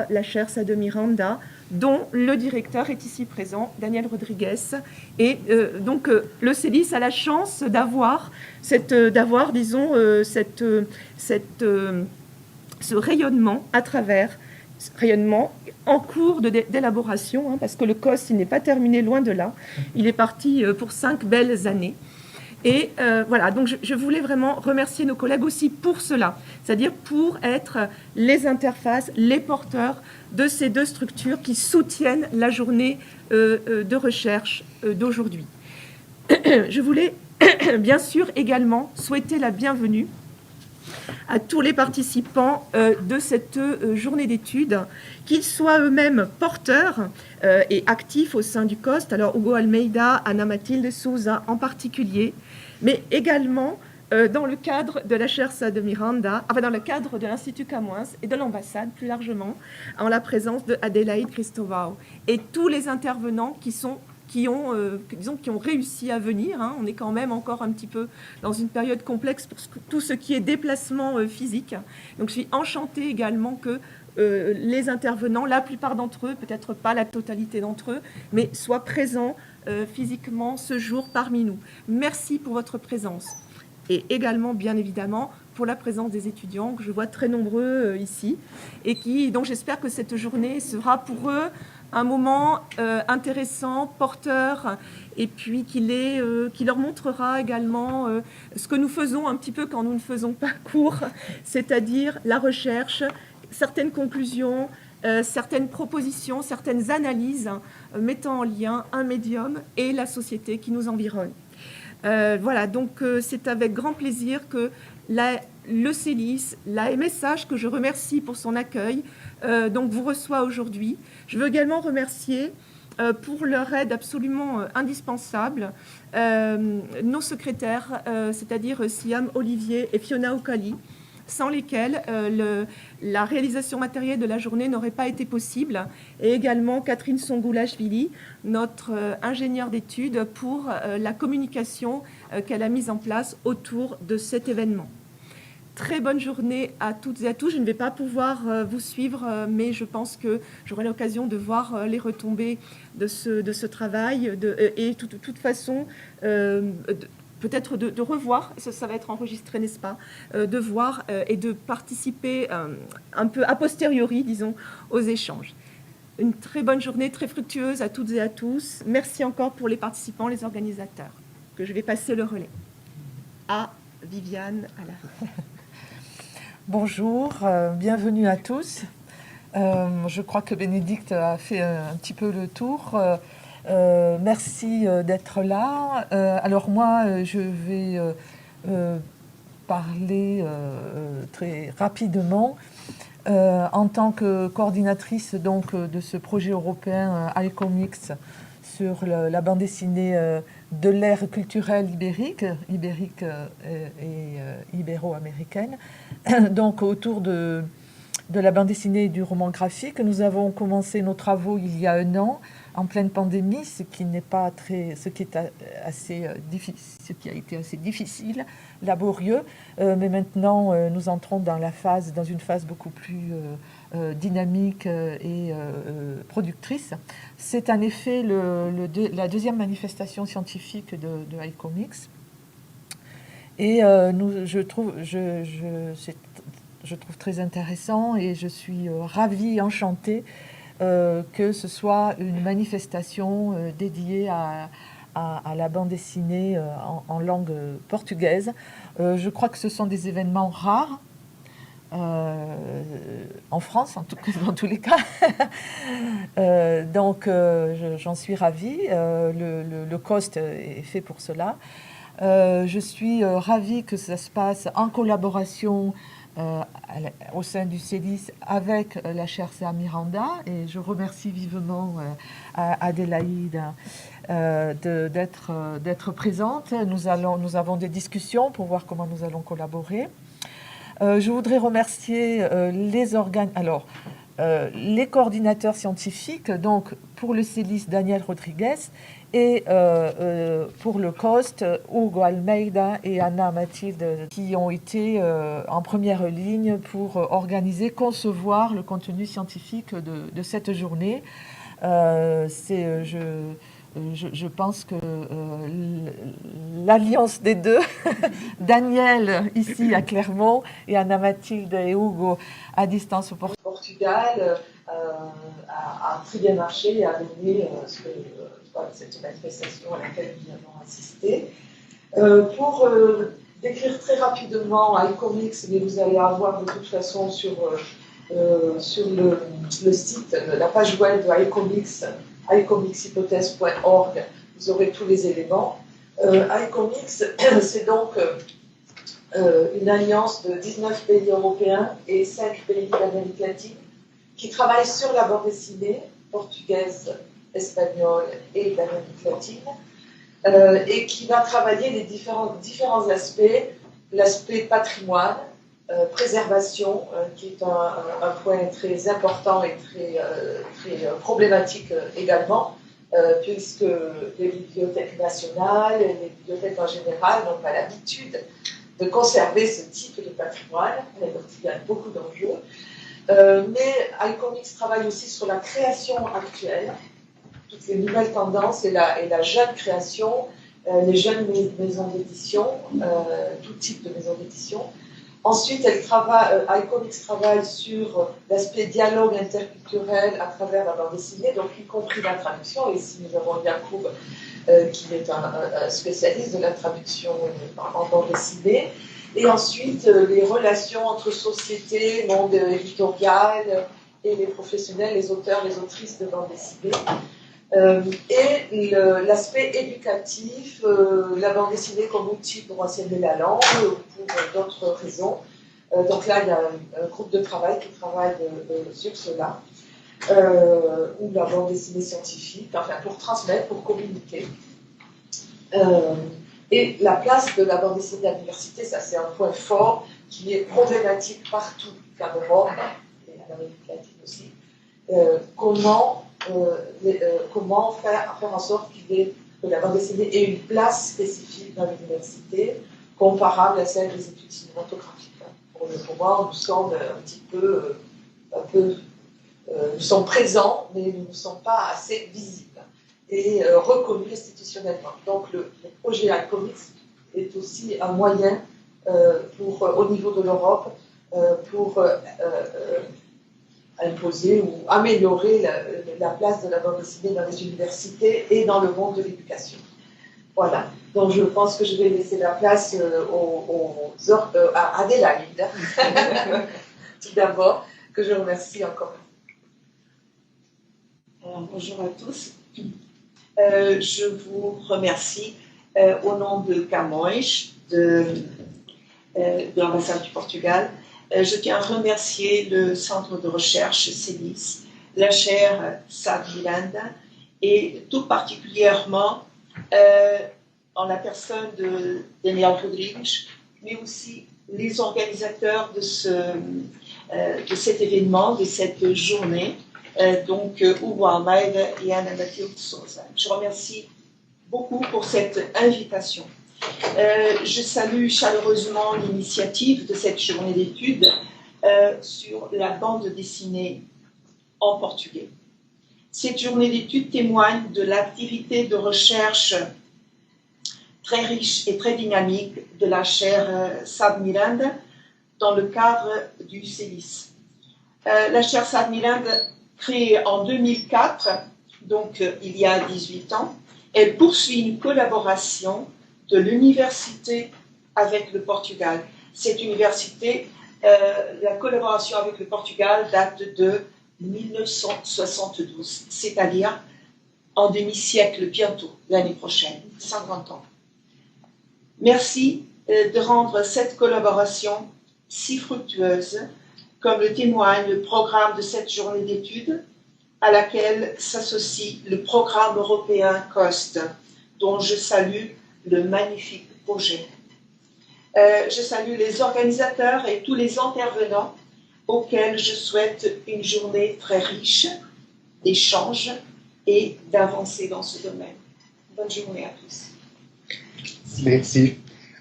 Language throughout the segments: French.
La chaire Sade Miranda, dont le directeur est ici présent, Daniel Rodriguez. Et donc le CELIS a la chance d'avoir, disons, ce rayonnement à travers, rayonnement en cours d'élaboration, hein, parce que le COS, il n'est pas terminé, loin de là. Il est parti pour 5 belles années. Et voilà, donc je voulais vraiment remercier nos collègues aussi pour cela, c'est-à-dire pour être les interfaces, les porteurs de ces deux structures qui soutiennent la journée de recherche d'aujourd'hui. Je voulais bien sûr également souhaiter la bienvenue à tous les participants de cette journée d'études, qu'ils soient eux-mêmes porteurs et actifs au sein du COST, alors Hugo Almeida, Anna Mathilde Souza en particulier, mais également dans le cadre de la chaire Sade Miranda, enfin dans le cadre de l'Institut Camões et de l'ambassade plus largement, en la présence de Adélaïde Cristóvão et tous les intervenants qui ont réussi à venir. Hein. On est quand même encore un petit peu dans une période complexe pour tout ce qui est déplacement physique. Donc je suis enchantée également que les intervenants, la plupart d'entre eux, peut-être pas la totalité d'entre eux, mais soient présents physiquement ce jour parmi nous. Merci pour votre présence. Et également, bien évidemment, pour la présence des étudiants, que je vois très nombreux ici, et donc j'espère que cette journée sera pour eux un moment intéressant, porteur, et puis qui leur montrera également ce que nous faisons un petit peu quand nous ne faisons pas cours, c'est-à-dire la recherche, certaines conclusions, certaines propositions, certaines analyses mettant en lien un médium et la société qui nous environne. Voilà, donc c'est avec grand plaisir que le CELIS, la MSH, que je remercie pour son accueil, donc vous reçoit aujourd'hui. Je veux également remercier pour leur aide absolument indispensable nos secrétaires, c'est-à-dire Siam Olivier et Fiona Okali, sans lesquels la réalisation matérielle de la journée n'aurait pas été possible, et également Catherine Songoulashvili, notre ingénieure d'études, pour la communication qu'elle a mise en place autour de cet événement. Très bonne journée à toutes et à tous. Je ne vais pas pouvoir vous suivre, mais je pense que j'aurai l'occasion de voir les retombées de ce travail. Et de toute façon, peut-être de revoir, ça va être enregistré, n'est-ce pas, de voir et de participer un peu a posteriori, disons, aux échanges. Une très bonne journée, très fructueuse à toutes et à tous. Merci encore pour les participants, les organisateurs, que je vais passer le relais. À Viviane, à la... Bonjour, bienvenue à tous. Je crois que Bénédicte a fait un petit peu le tour. Merci d'être là. Alors moi, je vais parler très rapidement en tant que coordinatrice donc, de ce projet européen iComics sur la bande dessinée de l'ère culturelle ibérique et ibéro-américaine. Donc autour de la bande dessinée et du roman graphique. Nous avons commencé nos travaux il y a 1 an, en pleine pandémie, ce qui a été assez difficile, laborieux, mais maintenant nous entrons dans une phase beaucoup plus dynamique et productrice. C'est en effet la deuxième manifestation scientifique de iComics, et je trouve très intéressant, et je suis ravie, enchantée que ce soit une manifestation dédiée à la bande dessinée en langue portugaise. Je crois que ce sont des événements rares en France, en tout cas, dans tous les cas. Donc j'en suis ravie. Le COST est fait pour cela. Je suis ravie que ça se passe en collaboration au sein du CELIS avec la chère Sœur Miranda, et je remercie vivement Adélaïde d'être présente. Nous avons des discussions pour voir comment nous allons collaborer. Je voudrais remercier les coordinateurs scientifiques, donc pour le CELIS, Daniel Rodriguez, et pour le COST, Hugo Almeida et Anna Mathilde, qui ont été en première ligne pour organiser, concevoir le contenu scientifique de cette journée. Je pense que l'alliance des deux, Daniel ici à Clermont et Anna Mathilde et Hugo à distance au Portugal, a très bien marché et a donné cette manifestation à laquelle nous avons assisté. Pour décrire très rapidement iComics, mais vous allez avoir de toute façon sur le site, la page web de iComics, icomicshypothèse.org, vous aurez tous les éléments. iComics, c'est donc une alliance de 19 pays européens et 5 pays d'Amérique latine qui travaillent sur la bande dessinée portugaise, espagnole et d'Amérique latine, et qui va travailler les différents aspects, l'aspect patrimoine, préservation, qui est un point très important et très problématique également, puisque les bibliothèques nationales, et les bibliothèques en général n'ont pas l'habitude de conserver ce type de patrimoine, donc il y a beaucoup d'enjeux. Mais iComics travaille aussi sur la création actuelle, toutes les nouvelles tendances et la jeune création, les jeunes maisons d'édition, tout type de maisons d'édition. Ensuite, iComics travaille sur l'aspect dialogue interculturel à travers la bande dessinée, donc y compris la traduction. Et ici, nous avons Yacoub, qui est un spécialiste de la traduction en bande dessinée. Et ensuite, les relations entre société, monde éditorial et les professionnels, les auteurs, les autrices de bande dessinée. Et l'aspect éducatif, la bande dessinée comme outil pour enseigner la langue ou pour d'autres raisons. Donc là, il y a un groupe de travail qui travaille sur cela, ou la bande dessinée scientifique, enfin pour transmettre, pour communiquer. Et la place de la bande dessinée à l'université, ça c'est un point fort qui est problématique partout en Europe et en Amérique latine aussi. Comment faire en sorte que la bande dessinée ait une place spécifique dans l'université, comparable à celle des études cinématographiques. Pour le moment, nous sommes nous sommes présents, mais nous ne sommes pas assez visibles et reconnus institutionnellement. Donc le projet iComics est aussi un moyen au niveau de l'Europe pour imposer ou améliorer la place de la bande dessinée dans les universités et dans le monde de l'éducation. Voilà. Donc je pense que je vais laisser la place à Adélaïde, tout d'abord, que je remercie encore. Alors, bonjour à tous. Je vous remercie au nom de Camões, de l'ambassade du Portugal. Je tiens à remercier le centre de recherche CELIS, la chère Sá Miranda, et tout particulièrement en la personne de Daniel Rodrigues, mais aussi les organisateurs de cet événement, de cette journée, donc Hugo Almeida et Ana Matilde Souza. Je remercie beaucoup pour cette invitation. Je salue chaleureusement l'initiative de cette journée d'études sur la bande dessinée en portugais. Cette journée d'études témoigne de l'activité de recherche très riche et très dynamique de la chère Sá Miranda dans le cadre du CELIS. La chère Sá Miranda, créée en 2004, donc il y a 18 ans, elle poursuit une collaboration de l'université avec le Portugal. Cette université, la collaboration avec le Portugal date de 1972, c'est-à-dire en demi-siècle bientôt, l'année prochaine, 50 ans. Merci de rendre cette collaboration si fructueuse, comme le témoigne le programme de cette journée d'études, à laquelle s'associe le programme européen COST, dont je salue le magnifique projet. Je salue les organisateurs et tous les intervenants auxquels je souhaite une journée très riche d'échanges et d'avancées dans ce domaine. Bonne journée à tous. Merci.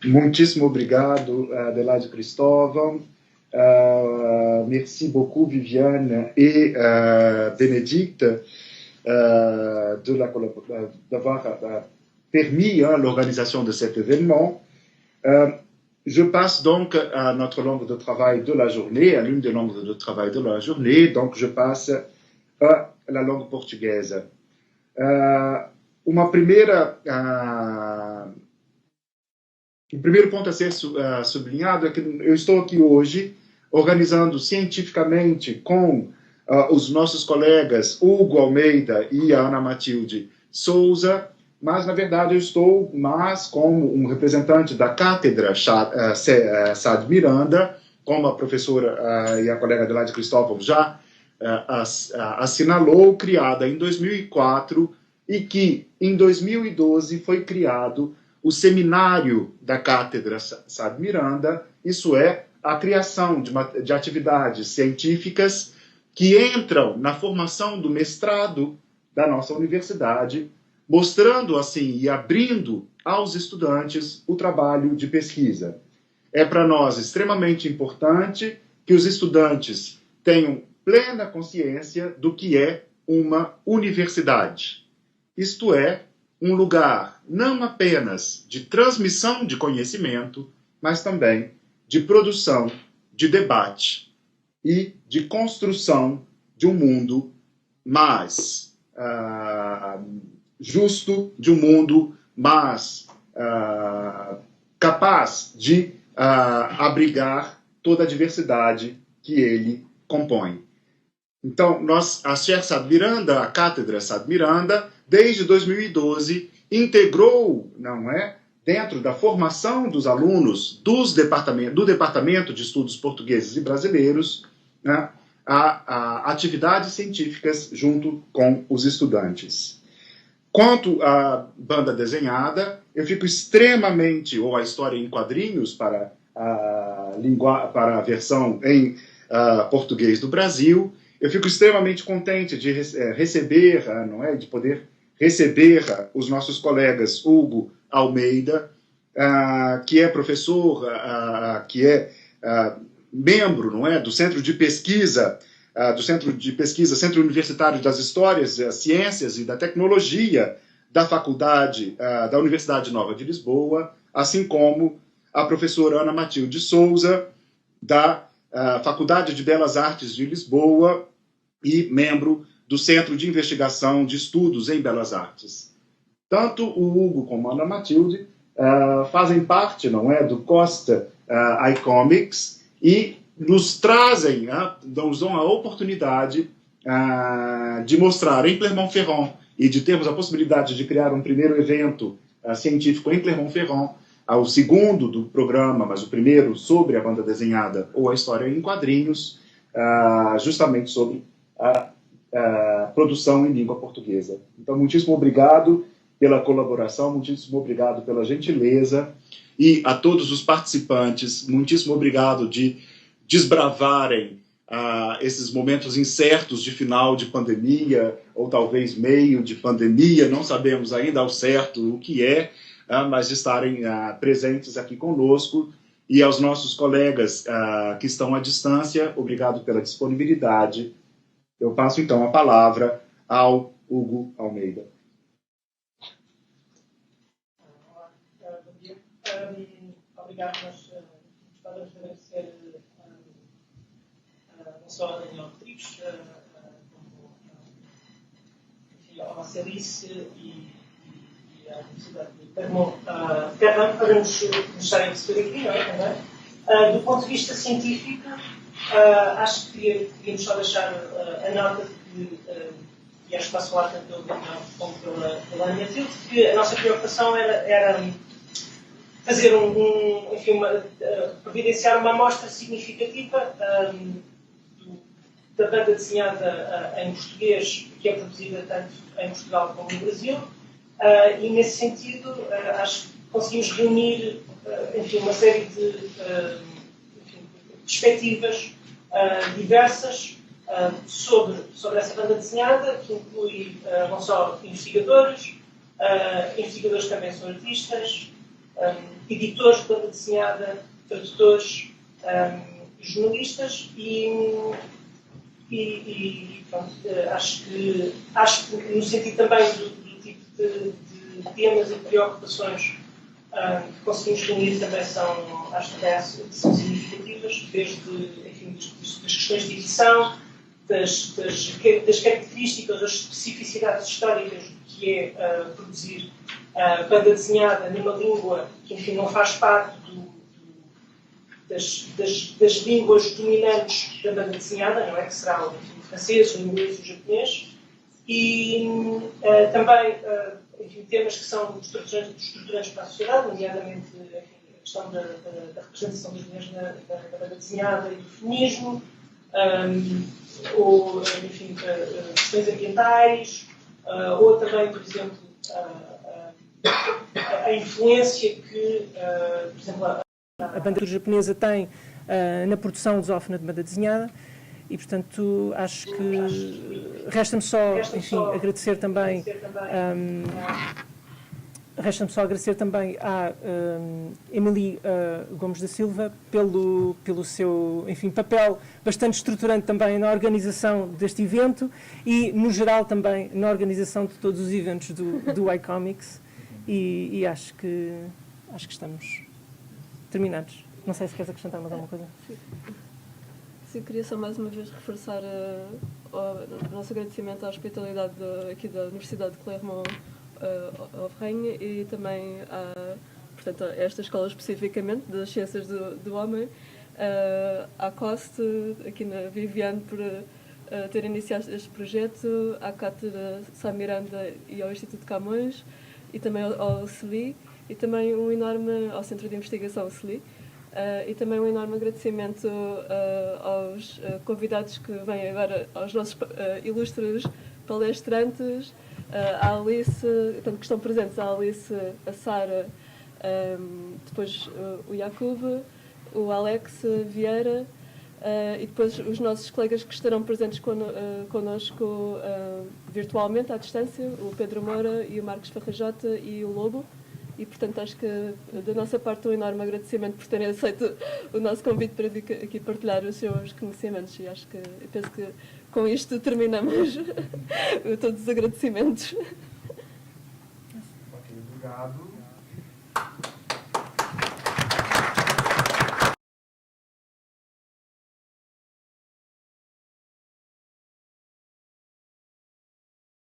Muitíssimo obrigado, Adelaide Cristóvão. Merci beaucoup, Viviane et Bénédicte, d'avoir permis l'organisation de cet événement. Je passe donc à notre langue de travail de la journée, à l'une des langues de travail de la journée. Donc, je passe à la langue portuguesa. O primeiro ponto a ser sublinhado é que eu estou aqui hoje organizando cientificamente com os nossos colegas Hugo Almeida e a Ana Matilde Souza, mas, na verdade, eu estou mais como um representante da cátedra SAD Miranda, como a professora e a colega Adelaide Cristóvão já assinalou, criada em 2004, e que, em 2012, foi criado o seminário da cátedra SAD Miranda, isso é, a criação de atividades científicas que entram na formação do mestrado da nossa universidade, mostrando assim e abrindo aos estudantes o trabalho de pesquisa. É para nós extremamente importante que os estudantes tenham plena consciência do que é uma universidade. Isto é, um lugar não apenas de transmissão de conhecimento, mas também de produção, de debate e de construção de um mundo mais justo, de um mundo mais capaz de abrigar toda a diversidade que ele compõe. Então, a SAD Miranda, a Cátedra SAD Miranda, desde 2012, integrou, não é, dentro da formação dos alunos do Departamento de Estudos Portugueses e Brasileiros, né, a atividades científicas junto com os estudantes. Quanto à banda desenhada, eu fico extremamente, ou a história em quadrinhos para a versão em português do Brasil, eu fico extremamente contente de receber, não é, de poder receber os nossos colegas Hugo Almeida, que é professor, que é membro, não é, do Centro de Pesquisa, Centro Universitário das Histórias, Ciências e da Tecnologia da Faculdade da Universidade Nova de Lisboa, assim como a professora Ana Matilde Souza, da Faculdade de Belas Artes de Lisboa e membro do Centro de Investigação de Estudos em Belas Artes. Tanto o Hugo como a Ana Matilde fazem parte, não é, do Costa iComics e nos trazem, nos dão a oportunidade de mostrar em Clermont-Ferrand e de termos a possibilidade de criar um primeiro evento científico em Clermont-Ferrand, o segundo do programa, mas o primeiro sobre a banda desenhada ou a história em quadrinhos, justamente sobre a produção em língua portuguesa. Então, muitíssimo obrigado pela colaboração, muitíssimo obrigado pela gentileza, e a todos os participantes, muitíssimo obrigado de desbravarem esses momentos incertos de final de pandemia, ou talvez meio de pandemia, não sabemos ainda ao certo o que é, mas de estarem presentes aqui conosco, e aos nossos colegas que estão à distância, obrigado pela disponibilidade. Eu passo, então, a palavra ao Hugo Almeida. Olá, bom dia. Obrigado, nós gostávamos de agradecer não só a Daniel Rodrigues, como a nossa Alice e a Universidade de Clermont-Ferrand para nos estarem a receber aqui, não é, também. Do ponto de vista científico, acho que queríamos só deixar a nota de que, e acho que passo lá tanto pelo Daniel como pela Ana Matilde, que a nossa preocupação era fazer providenciar uma amostra significativa da banda desenhada em português, que é produzida tanto em Portugal como no Brasil, e nesse sentido acho que conseguimos reunir uma série de perspectivas diversas sobre essa banda desenhada, que inclui não só investigadores também são artistas, editores de banda desenhada, tradutores, jornalistas e pronto, acho que no sentido também do tipo de temas e preocupações que conseguimos reunir também acho que são significativas, desde das questões de edição, das características, das especificidades históricas do que é produzir banda desenhada numa língua que, enfim, não faz parte das línguas dominantes da banda desenhada, não é? Que será o francês, o inglês e o japonês. E também temas que são estruturantes para a sociedade, nomeadamente a questão da representação das mulheres na banda desenhada e do feminismo, ou questões ambientais, ou também, por exemplo, a influência que, por exemplo, a banda japonesa tem na produção lusófona de banda desenhada e, portanto, acho que resta-me só, enfim, agradecer também à Emily Gomes da Silva pelo seu, enfim, papel bastante estruturante também na organização deste evento e, no geral, também na organização de todos os eventos do iComics e acho que estamos terminados. Não sei se queres acrescentar mais alguma coisa. Sim, queria só mais uma vez reforçar o nosso agradecimento à hospitalidade aqui da Universidade de Clermont-Auvergne e também portanto, a esta escola especificamente das Ciências do Homem, à COST, aqui na Viviane, por ter iniciado este projeto, à Cátedra Sá Miranda e ao Instituto Camões e também ao CELI e também ao Centro de Investigação CELI. E também um enorme agradecimento aos convidados que vêm agora, aos nossos ilustres palestrantes, à Alice, portanto, que estão presentes, a Alice, a Sara, depois o Jacob, o Alex Vieira e depois os nossos colegas que estarão presentes connosco virtualmente, à distância, o Pedro Moura e o Marcos Farrajota e o Lobo. E, portanto, acho que da nossa parte um enorme agradecimento por terem aceito o nosso convite para vir aqui partilhar os seus conhecimentos e penso que com isto terminamos todos os agradecimentos. Ok, obrigado.